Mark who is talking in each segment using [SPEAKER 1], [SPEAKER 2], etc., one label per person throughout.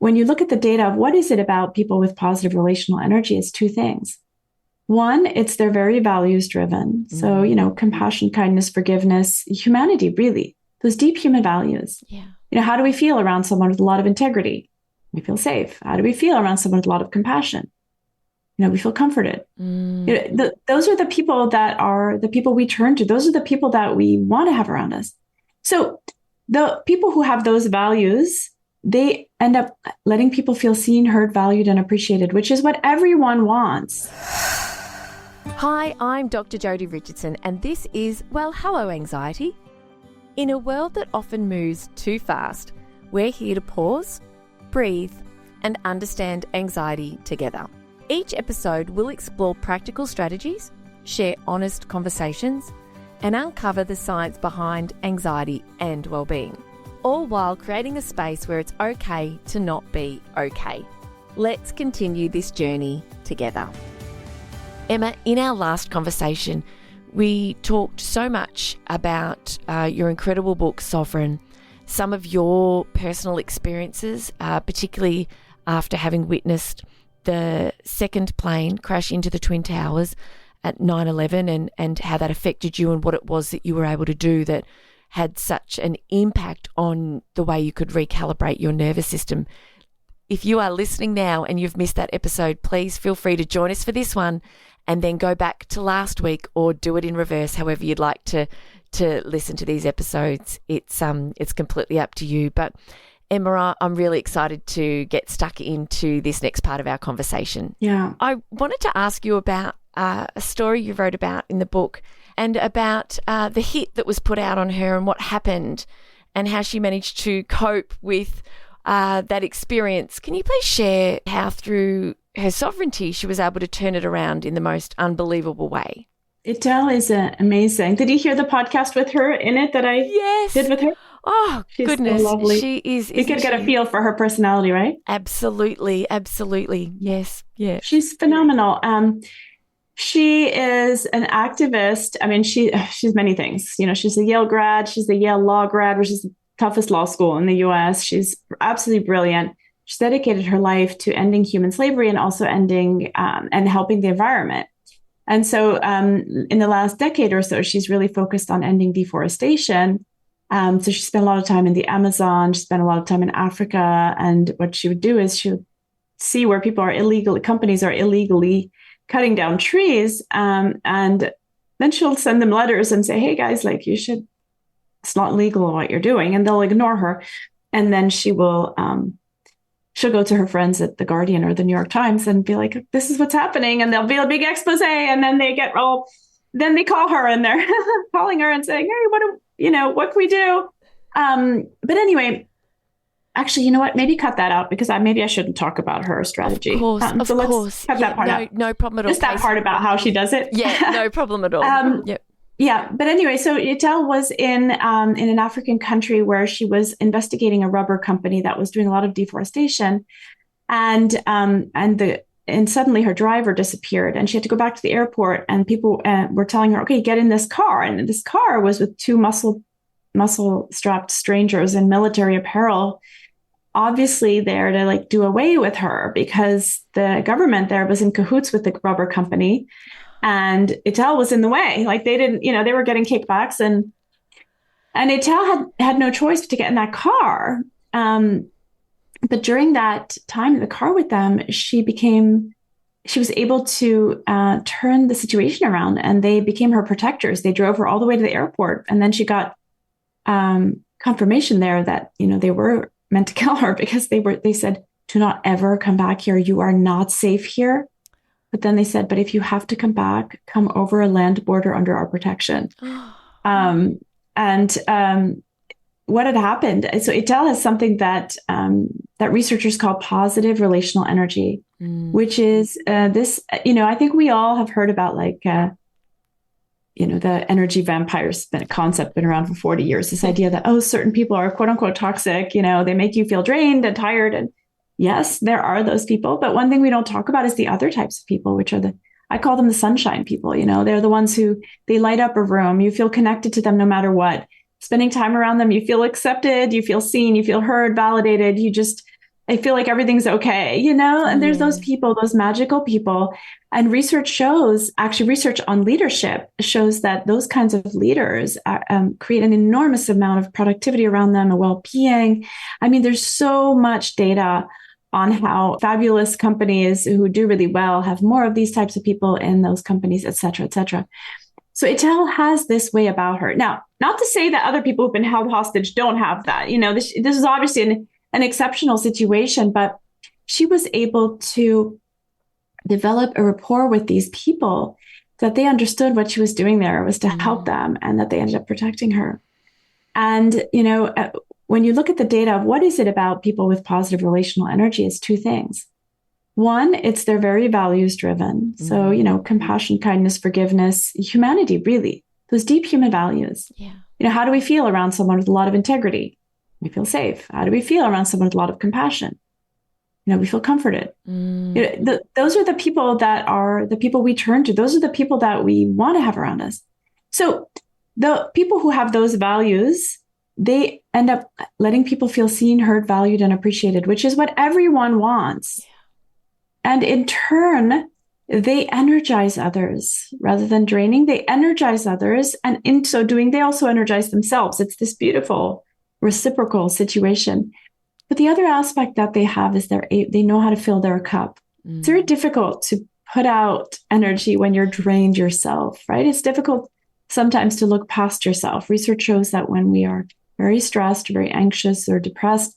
[SPEAKER 1] when you look at the data of what is it about people with positive relational energy, it's two things. One, it's they're very values driven. So, compassion, kindness, forgiveness, humanity, really, those deep human values.
[SPEAKER 2] Yeah.
[SPEAKER 1] How do we feel around someone with a lot of integrity? We feel safe. How do we feel around someone with a lot of compassion? We feel comforted. Those are the people that are the people we turn to. Those are the people that we want to have around us. So the people who have those values, they end up letting people feel seen, heard, valued, and appreciated, which is what everyone wants.
[SPEAKER 2] Hi, I'm Dr. Jodi Richardson, and this is Well, Hello Anxiety. In a world that often moves too fast, we're here to pause, breathe, and understand anxiety together. Each episode will explore practical strategies, share honest conversations, and uncover the science behind anxiety and well-being, all while creating a space where it's okay to not be okay. Let's continue this journey together. Emma, in our last conversation, we talked so much about your incredible book, Sovereign, some of your personal experiences, particularly after having witnessed the second plane crash into the Twin Towers at 9/11 and how that affected you and what it was that you were able to do that had such an impact on the way you could recalibrate your nervous system. If you are listening now and you've missed that episode, please feel free to join us for this one and then go back to last week or do it in reverse, however you'd like to listen to these episodes. It's completely up to you. But Emma, I'm really excited to get stuck into this next part of our conversation.
[SPEAKER 1] Yeah.
[SPEAKER 2] I wanted to ask you about a story you wrote about in the book and about the hit that was put out on her and what happened and how she managed to cope with that experience. Can you please share how through her sovereignty she was able to turn it around in the most unbelievable way?
[SPEAKER 1] Adele is amazing. Did you hear the podcast with her in it that I did with her?
[SPEAKER 2] Oh,
[SPEAKER 1] She's
[SPEAKER 2] goodness.
[SPEAKER 1] So lovely.
[SPEAKER 2] She is.
[SPEAKER 1] You can get a feel for her personality, right?
[SPEAKER 2] Absolutely. Absolutely. Yes. Yeah.
[SPEAKER 1] She's phenomenal. She is an activist. I mean, she's many things. She's a Yale grad. She's the Yale Law grad, which is the toughest law school in the US. She's absolutely brilliant. She's dedicated her life to ending human slavery and also ending and helping the environment. And so in the last decade or so, she's really focused on ending deforestation. So she spent a lot of time in the Amazon. She spent a lot of time in Africa. And what she would do is she would see where companies are illegally cutting down trees. And then she'll send them letters and say, hey, guys, it's not legal what you're doing. And they'll ignore her. And then she'll go to her friends at The Guardian or the New York Times and be like, this is what's happening. And there'll be a big expose. And then then they call her and they're calling her and saying, hey, what can we do? But anyway, actually, you know what? Maybe cut that out because maybe I shouldn't talk about her strategy.
[SPEAKER 2] Of course.
[SPEAKER 1] Let's cut that part out.
[SPEAKER 2] No problem at all.
[SPEAKER 1] Just that part about how she does it.
[SPEAKER 2] Yeah, no problem at all. Yep.
[SPEAKER 1] Yeah. But anyway, so Adele was in an African country where she was investigating a rubber company that was doing a lot of deforestation. And suddenly her driver disappeared and she had to go back to the airport and people were telling her, okay, get in this car. And this car was with two muscle strapped strangers in military apparel, obviously there to do away with her because the government there was in cahoots with the rubber company. And Adele was in the way. They didn't, they were getting kickbacks and Adele had no choice but to get in that car. But during that time in the car with them, she was able to turn the situation around and they became her protectors. They drove her all the way to the airport. And then she got confirmation there that, they were meant to kill her because they said, do not ever come back here. You are not safe here. But then they said, but if you have to come back, come over a land border under our protection. What had happened? So Adele has something that researchers call positive relational energy, which is this, I think we all have heard about the energy vampires concept been around for 40 years. This idea that, certain people are quote unquote toxic, they make you feel drained and tired. And yes, there are those people. But one thing we don't talk about is the other types of people, which are I call them the sunshine people. They're the ones who they light up a room. You feel connected to them no matter what. Spending time around them, you feel accepted, you feel seen, you feel heard, validated. I feel like everything's okay, you know? And there's those people, those magical people. And research on leadership shows that those kinds of leaders create an enormous amount of productivity around them and well-being. I mean, there's so much data on how fabulous companies who do really well have more of these types of people in those companies, et cetera, et cetera. So Itel has this way about her. Now, not to say that other people who've been held hostage don't have that. You know, this is obviously an exceptional situation, but she was able to develop a rapport with these people that they understood what she was doing there was to help them, and that they ended up protecting her. And, you know, when you look at the data of what is it about people with positive relational energy, it's two things. One, it's they're very values driven. So, you know, compassion, kindness, forgiveness, humanity, really, those deep human values. Yeah. You know, how do we feel around someone with a lot of integrity? We feel safe. How do we feel around someone with a lot of compassion? You know, we feel comforted. You know, those are the people that are the people we turn to. Those are the people that we want to have around us. So the people who have those values, they end up letting people feel seen, heard, valued, and appreciated, which is what everyone wants. Yeah. And in turn, they energize others rather than draining. They energize others. And in so doing, they also energize themselves. It's this beautiful reciprocal situation. But the other aspect that they have is they know how to fill their cup. It's very difficult to put out energy when you're drained yourself, right? It's difficult sometimes to look past yourself. Research shows that when we are very stressed, very anxious, or depressed,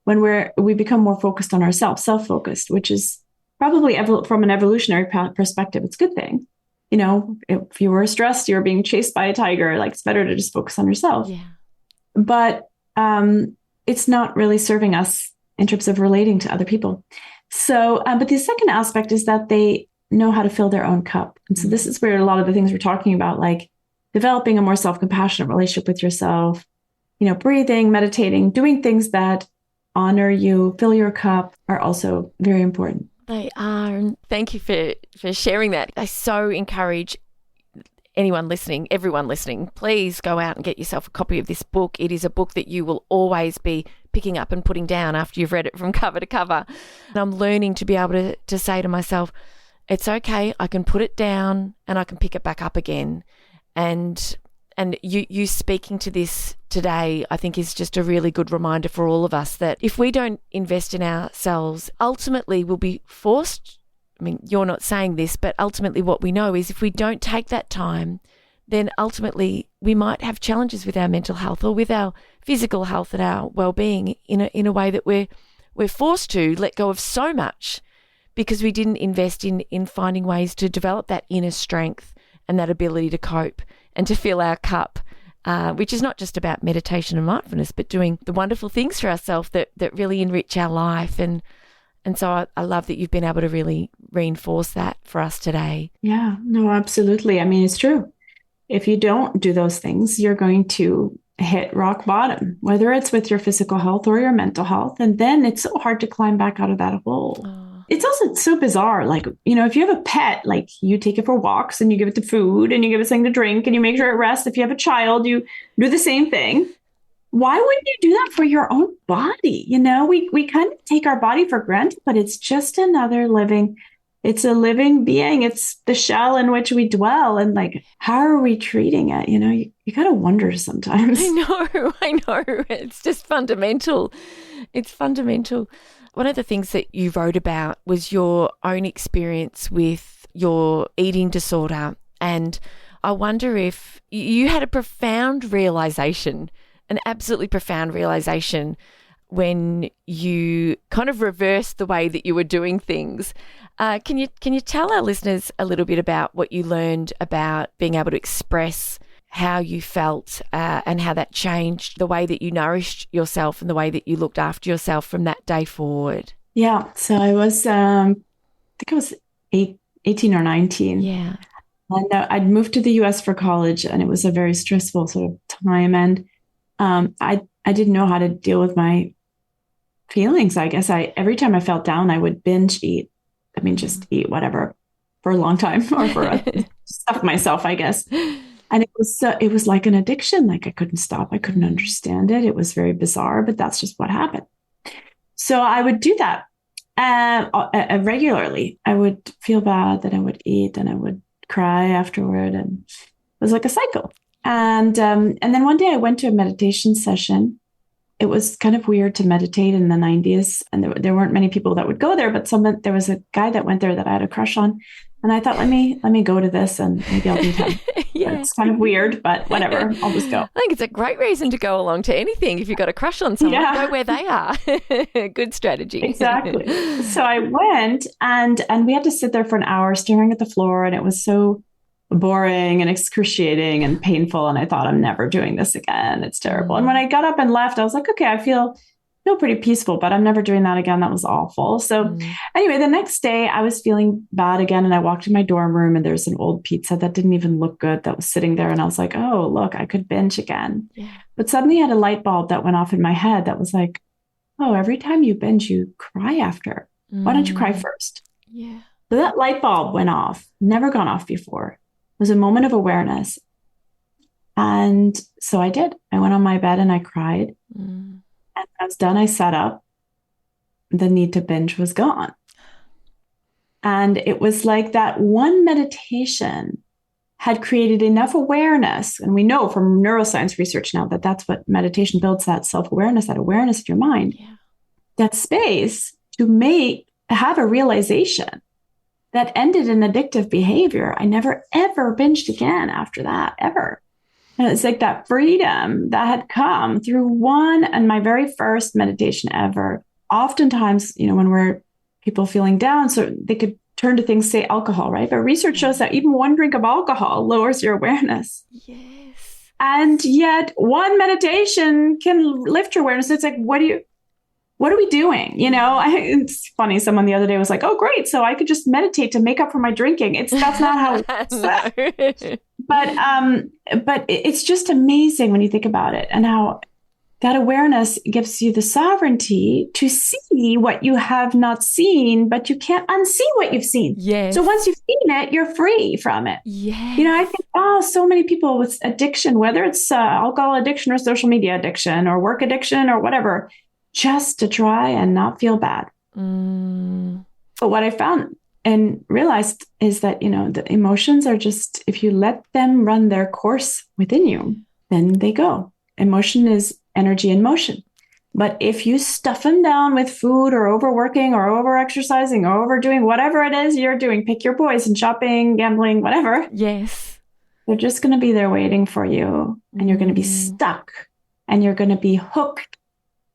[SPEAKER 1] when we become more focused on ourselves, self-focused, which is probably from an evolutionary perspective, it's a good thing. You know, if you were stressed, you were being chased by a tiger, like it's better to just focus on yourself. Yeah. But it's not really serving us in terms of relating to other people. So, but the second aspect is that they know how to fill their own cup. And so this is where a lot of the things we're talking about, like developing a more self-compassionate relationship with yourself, you know, breathing, meditating, doing things that honor you, fill your cup, are also very important.
[SPEAKER 2] They are. And thank you for sharing that. I so encourage anyone listening, everyone listening, please go out and get yourself a copy of this book. It is a book that you will always be picking up and putting down after you've read it from cover to cover. And I'm learning to be able to say to myself, it's okay, I can put it down and I can pick it back up again. And you speaking to this today, I think, is just a really good reminder for all of us that if we don't invest in ourselves, ultimately we'll be forced. I mean, you're not saying this, but ultimately what we know is if we don't take that time, then ultimately we might have challenges with our mental health or with our physical health and our well-being in a way that we're forced to let go of so much because we didn't invest in finding ways to develop that inner strength and that ability to cope and to fill our cup, which is not just about meditation and mindfulness, but doing the wonderful things for ourselves that really enrich our life. And so I love that you've been able to really reinforce that for us today.
[SPEAKER 1] Yeah, no, absolutely. I mean, it's true. If you don't do those things, you're going to hit rock bottom, whether it's with your physical health or your mental health. And then it's so hard to climb back out of that hole. Oh. It's also so bizarre. Like, you know, if you have a pet, like you take it for walks and you give it the food and you give it something to drink and you make sure it rests. If you have a child, you do the same thing. Why wouldn't you do that for your own body? You know, we kind of take our body for granted, but it's just it's a living being. It's the shell in which we dwell. And like, how are we treating it? You know, you kind of wonder sometimes.
[SPEAKER 2] I know. It's just fundamental. It's fundamental. One of the things that you wrote about was your own experience with your eating disorder. And I wonder if you had a profound realization, an absolutely profound realization when you kind of reversed the way that you were doing things. Can you tell our listeners a little bit about what you learned about being able to express how you felt and how that changed the way that you nourished yourself and the way that you looked after yourself from that day forward?
[SPEAKER 1] Yeah. So I was, I think I was 18 or 19.
[SPEAKER 2] Yeah.
[SPEAKER 1] And I'd moved to the US for college, and it was a very stressful sort of time. And I didn't know how to deal with my feelings. I guess every time I felt down, I would binge eat. I mean, just eat whatever for a long time or stuff myself, I guess. And it was like an addiction. Like I couldn't stop. I couldn't understand it. It was very bizarre, but that's just what happened. So I would do that regularly. I would feel bad, then I would eat, and I would cry afterward, and it was like a cycle. And then one day I went to a meditation session. It was kind of weird to meditate in the 90s, and there weren't many people that would go there, but there was a guy that went there that I had a crush on. And I thought, let me go to this and maybe I'll meet him. Yeah. It's kind of weird, but whatever, I'll just go.
[SPEAKER 2] I think it's a great reason to go along to anything. If you've got a crush on someone, go where they are. Good strategy.
[SPEAKER 1] Exactly. So I went and we had to sit there for an hour staring at the floor, and it was so boring and excruciating and painful. And I thought, I'm never doing this again. It's terrible. And when I got up and left, I was like, okay, I feel pretty peaceful, but I'm never doing that again. That was awful. So anyway, the next day I was feeling bad again. And I walked in my dorm room, and there's an old pizza that didn't even look good that was sitting there. And I was like, oh, look, I could binge again. Yeah. But suddenly I had a light bulb that went off in my head that was like, oh, every time you binge, you cry after. Why don't you cry first?
[SPEAKER 2] Yeah.
[SPEAKER 1] So that light bulb went off, never gone off before. It was a moment of awareness. And so I did. I went on my bed and I cried. And when I was done, I sat up. The need to binge was gone. And it was like that one meditation had created enough awareness. And we know from neuroscience research now that that's what meditation builds, that self-awareness, that awareness of your mind, that space to have a realization that ended in addictive behavior. I never, ever binged again after that, ever. And it's like that freedom that had come through one and my very first meditation ever. Oftentimes, when we're people feeling down, so they could turn to things, say alcohol, right? But research shows that even one drink of alcohol lowers your awareness.
[SPEAKER 2] Yes.
[SPEAKER 1] And yet one meditation can lift your awareness. It's like, what are we doing? It's funny. Someone the other day was like, oh, great. So I could just meditate to make up for my drinking. That's not how it works. But it's just amazing when you think about it, and how that awareness gives you the sovereignty to see what you have not seen, but you can't unsee what you've seen.
[SPEAKER 2] Yes.
[SPEAKER 1] So once you've seen it, you're free from it.
[SPEAKER 2] Yes.
[SPEAKER 1] I think, so many people with addiction, whether it's alcohol addiction or social media addiction or work addiction or whatever, just to try and not feel bad. But what I found and realized is that, the emotions are just, if you let them run their course within you, then they go. Emotion is energy in motion. But if you stuff them down with food or overworking or over-exercising or overdoing whatever it is you're doing, pick your poison, shopping, gambling, whatever.
[SPEAKER 2] Yes.
[SPEAKER 1] They're just going to be there waiting for you. And you're going to be stuck. And you're going to be hooked.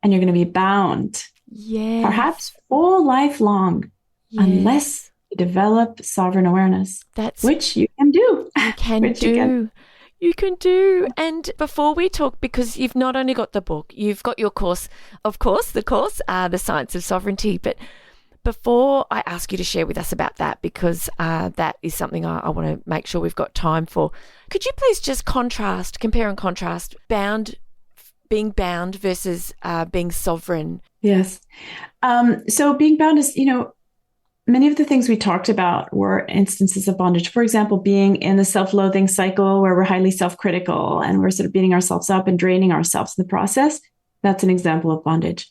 [SPEAKER 1] And you're going to be bound.
[SPEAKER 2] Yes.
[SPEAKER 1] Perhaps all life long. Yes. Unless you develop sovereign awareness. Which you can do.
[SPEAKER 2] You can You can do. And before we talk, because you've not only got the book, you've got your course, of course, The Science of Sovereignty. But before I ask you to share with us about that, because that is something I want to make sure we've got time for, could you please just compare and contrast being bound versus being sovereign?
[SPEAKER 1] Yes. So being bound is, many of the things we talked about were instances of bondage. For example, being in the self-loathing cycle where we're highly self-critical and we're sort of beating ourselves up and draining ourselves in the process. That's an example of bondage.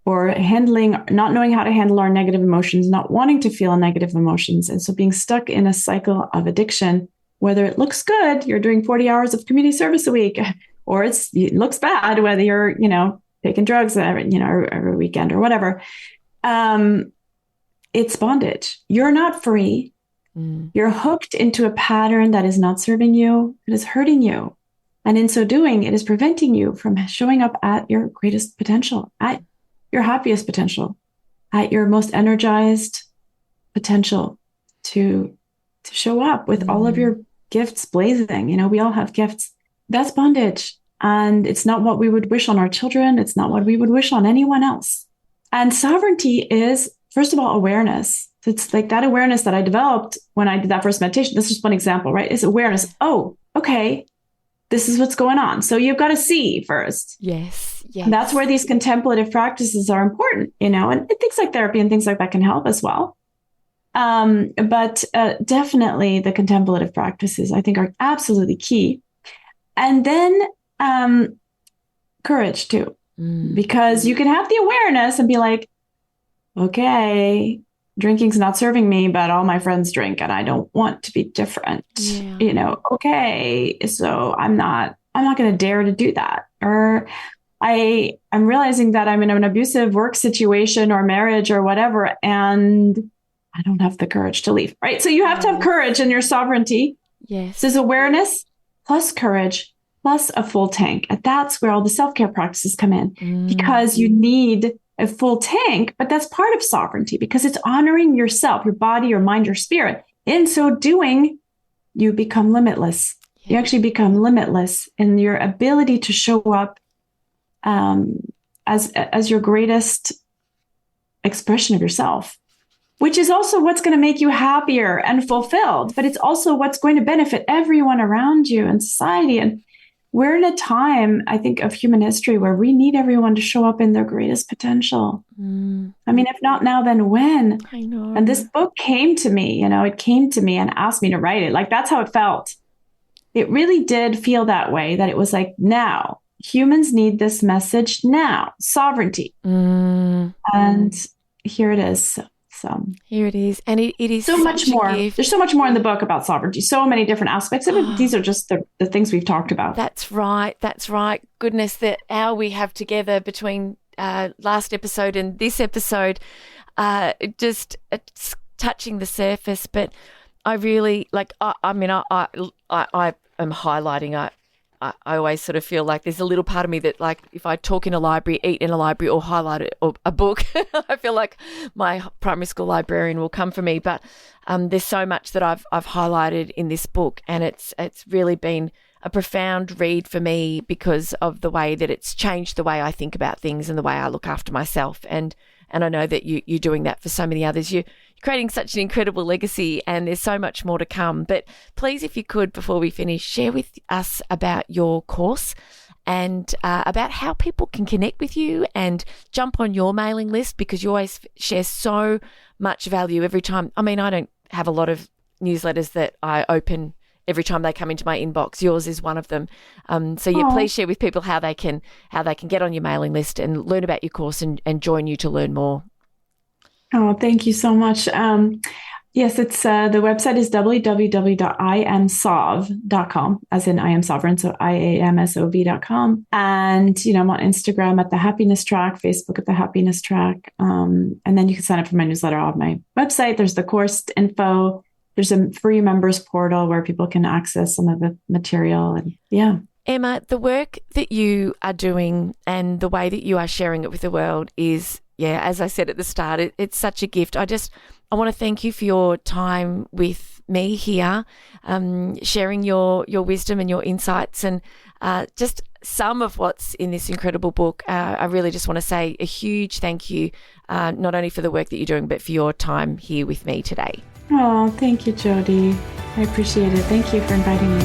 [SPEAKER 1] Or not knowing how to handle our negative emotions, not wanting to feel negative emotions. And so being stuck in a cycle of addiction, whether it looks good, you're doing 40 hours of community service a week, or it looks bad, whether you're, taking drugs every weekend or whatever. It's bondage. You're not free. You're hooked into a pattern that is not serving you. It is hurting you. And in so doing, it is preventing you from showing up at your greatest potential, at your happiest potential, at your most energized potential to show up with all of your gifts blazing. We all have gifts. That's bondage. And it's not what we would wish on our children. It's not what we would wish on anyone else. And sovereignty is, first of all, awareness. It's like that awareness that I developed when I did that first meditation. This is just one example, right? It's awareness. Oh, okay. This is what's going on. So you've got to see first.
[SPEAKER 2] Yes.
[SPEAKER 1] And that's where these contemplative practices are important, and things like therapy and things like that can help as well. But definitely the contemplative practices, I think, are absolutely key. And then courage too, because you can have the awareness and be like, okay, drinking's not serving me, but all my friends drink and I don't want to be different.
[SPEAKER 2] Yeah.
[SPEAKER 1] Okay, so I'm not going to dare to do that. Or I'm realizing that I'm in an abusive work situation or marriage or whatever, and I don't have the courage to leave. Right. So you have to have courage in your sovereignty.
[SPEAKER 2] Yes.
[SPEAKER 1] This is awareness plus courage plus a full tank. And that's where all the self-care practices come in, because you need a full tank, but that's part of sovereignty because it's honoring yourself, your body, your mind, your spirit. In so doing, you become limitless. You actually become limitless in your ability to show up as your greatest expression of yourself, which is also what's going to make you happier and fulfilled, but it's also what's going to benefit everyone around you and society. And we're in a time, I think, of human history where we need everyone to show up in their greatest potential. I mean, if not now, then when?
[SPEAKER 2] I know.
[SPEAKER 1] And this book came to me, it came to me and asked me to write it. Like, that's how it felt. It really did feel that way, that it was like, now, humans need this message now, sovereignty. And here it is. So
[SPEAKER 2] here it is. And it is
[SPEAKER 1] so much more. There's so much more in the book about sovereignty, so many different aspects of it. These are just the things we've talked about.
[SPEAKER 2] That's right. Goodness, that hour we have together between last episode and this episode, just touching the surface. But I really, I am highlighting. I always sort of feel like there's a little part of me that, like, if I talk in a library, eat in a library, or highlight it, or a book, I feel like my primary school librarian will come for me. But there's so much that I've highlighted in this book, and it's really been a profound read for me because of the way that it's changed the way I think about things and the way I look after myself. And I know that you're doing that for so many others. You're creating such an incredible legacy, and there's so much more to come. But please, if you could, before we finish, share with us about your course and about how people can connect with you and jump on your mailing list, because you always share so much value every time. I mean, I don't have a lot of newsletters that I open every time they come into my inbox. Yours is one of them. Please share with people how they can get on your mailing list and learn about your course and join you to learn more.
[SPEAKER 1] Oh, thank you so much. Yes, it's the website is www.iamsov.com, as in I am sovereign, so IAMSOV.com. And, I'm on Instagram at The Happiness Track, Facebook at The Happiness Track. And then you can sign up for my newsletter on my website. There's the course info. There's a free members portal where people can access some of the material. And yeah.
[SPEAKER 2] Emma, the work that you are doing and the way that you are sharing it with the world is, as I said at the start, it's such a gift. I want to thank you for your time with me here, sharing your wisdom and your insights, and just some of what's in this incredible book. I really just want to say a huge thank you, not only for the work that you're doing, but for your time here with me today.
[SPEAKER 1] Oh, thank you, Jodi. I appreciate it. Thank you for inviting me.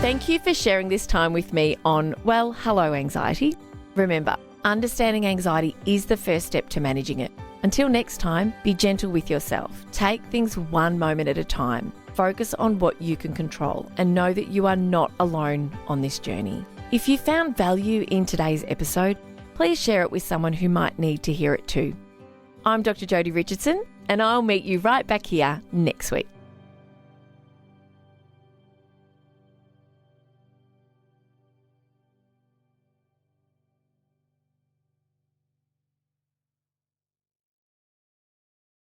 [SPEAKER 2] Thank you for sharing this time with me on Well, Hello Anxiety. Remember, understanding anxiety is the first step to managing it. Until next time, be gentle with yourself. Take things one moment at a time. Focus on what you can control and know that you are not alone on this journey. If you found value in today's episode, please share it with someone who might need to hear it too. I'm Dr. Jodi Richardson, and I'll meet you right back here next week.